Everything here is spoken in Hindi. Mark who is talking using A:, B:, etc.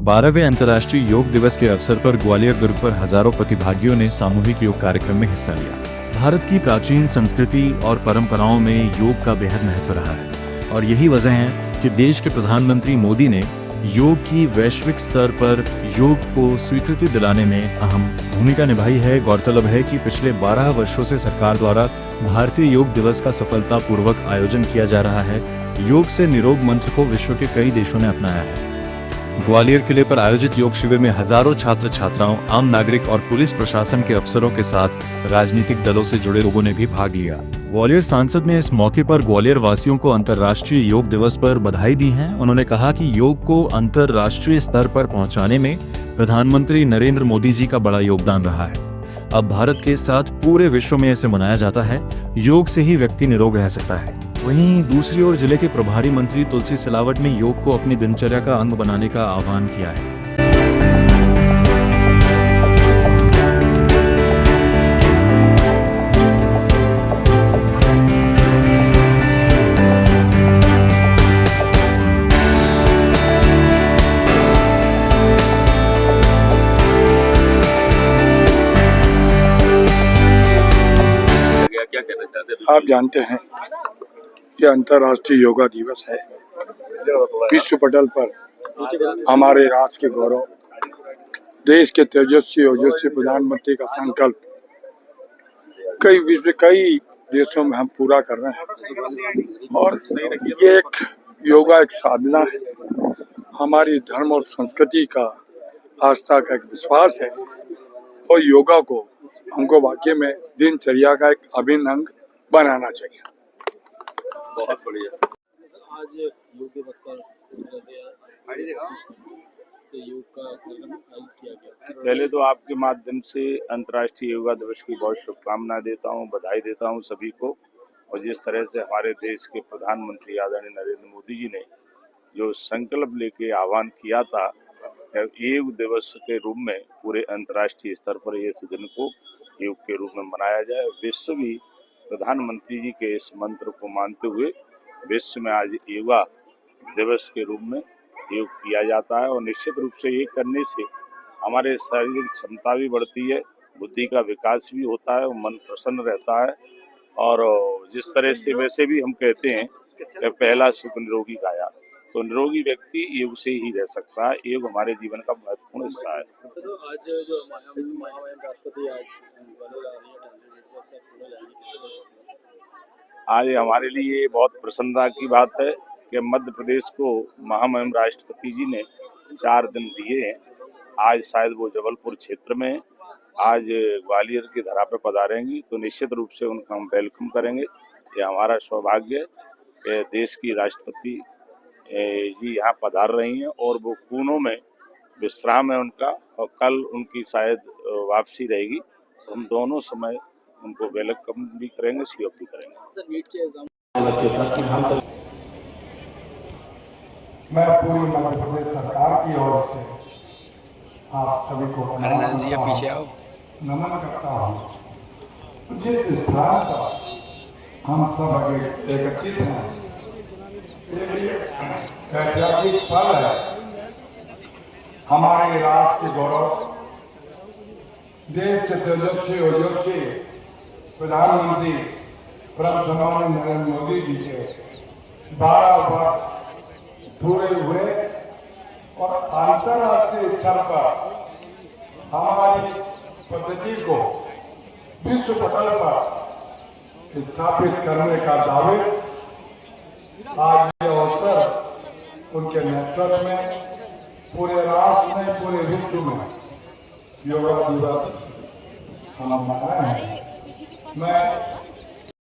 A: 12वें अंतर्राष्ट्रीय योग दिवस के अवसर पर ग्वालियर दुर्ग पर हजारों प्रतिभागियों ने सामूहिक योग कार्यक्रम में हिस्सा लिया। भारत की प्राचीन संस्कृति और परंपराओं में योग का बेहद महत्व रहा है और यही वजह है कि देश के प्रधानमंत्री मोदी ने योग की वैश्विक स्तर पर योग को स्वीकृति दिलाने में अहम भूमिका निभाई है। गौरतलब है कि पिछले 12 वर्षों से सरकार द्वारा भारतीय योग दिवस का सफलतापूर्वक आयोजन किया जा रहा है। योग से निरोग मंत्र को विश्व के कई देशों ने अपनाया है। ग्वालियर किले पर आयोजित योग शिविर में हजारों छात्र छात्राओं, आम नागरिक और पुलिस प्रशासन के अफसरों के साथ राजनीतिक दलों से जुड़े लोगों ने भी भाग लिया। ग्वालियर सांसद ने इस मौके पर ग्वालियर वासियों को अंतर्राष्ट्रीय योग दिवस पर बधाई दी है। उन्होंने कहा कि योग को अंतर्राष्ट्रीय स्तर पर पहुंचाने में प्रधानमंत्री नरेंद्र मोदी जी का बड़ा योगदान रहा है। अब भारत के साथ पूरे विश्व में इसे मनाया जाता है। योग से ही व्यक्ति निरोग रह सकता है। वहीं दूसरी ओर जिले के प्रभारी मंत्री तुलसी सिलावट ने योग को अपनी दिनचर्या का अंग बनाने का आह्वान किया है।
B: आप जानते हैं ये अंतर्राष्ट्रीय योगा दिवस है। विश्व पटल पर हमारे राष्ट्र के गौरव, देश के तेजस्वी ओजस्वी प्रधानमंत्री का संकल्प कई देशों में हम पूरा कर रहे हैं और ये एक योगा एक साधना है। हमारी धर्म और संस्कृति का आस्था का एक विश्वास है और योगा को हमको वाकई में दिनचर्या का एक अभिन्न अंग बनाना चाहिए।
C: बहुत बढ़िया। आज योग दिवस पर योग का कार्यक्रम आयोजित किया गया।
D: पहले तो आपके माध्यम से अंतर्राष्ट्रीय योगा दिवस की बहुत शुभकामनाएं देता हूं, बधाई देता हूं सभी को। और जिस तरह से हमारे देश के प्रधानमंत्री आदरणीय नरेंद्र मोदी जी ने जो संकल्प लेके आह्वान किया था योग दिवस के रूप में पूरे अंतर्राष्ट्रीय स्तर पर इस दिन को योग के रूप में मनाया जाए, विश्व भी प्रधानमंत्री जी के इस मंत्र को मानते हुए विश्व में आज योगा दिवस के रूप में योग किया जाता है। और निश्चित रूप से ये करने से हमारे शारीरिक क्षमता भी बढ़ती है, बुद्धि का विकास भी होता है, मन प्रसन्न रहता है। और जिस तरह से वैसे भी हम कहते हैं कि पहला सुख निरोगी काया, तो निरोगी व्यक्ति योग से ही रह सकता है। योग हमारे जीवन का महत्वपूर्ण हिस्सा है।
C: तो आज जो महामहिम राष्ट्रपति
D: आज हमारे लिए बहुत प्रसन्नता की बात है कि मध्य प्रदेश को महामहिम राष्ट्रपति जी ने 4 दिन दिए हैं। आज शायद वो जबलपुर क्षेत्र में आज ग्वालियर की धरा पर पधारेंगी, तो निश्चित रूप से उनका हम वेलकम करेंगे। ये हमारा सौभाग्य है कि देश की राष्ट्रपति जी यहाँ पधार रही हैं और वो पूनों में विश्राम है उनका और कल उनकी शायद वापसी रहेगी। तो हम दोनों समय उनको वेलकम भी करेंगे, स्वीप भी करेंगे।
B: मैं पूरी मध्य प्रदेश सरकार की ओर से आप सभी को नमन करता हूँ। जिस स्थान पर हम सब एकत्रित हैं, ऐतिहासिक पल है। हमारे राष्ट्र के गौरव, देश के तेजस्वी ओजस्वी प्रधानमंत्री परम सम्माननीय नरेंद्र मोदी जी के 12 वर्ष पूरे हुए और अंतर्राष्ट्रीय स्तर पर हमारी इस पद्धति को विश्व पटल पर स्थापित करने का दावे आज ये अवसर उनके नेतृत्व में पूरे राष्ट्र में, पूरे विश्व में योगा दिवस हम मनाए हैं। मैं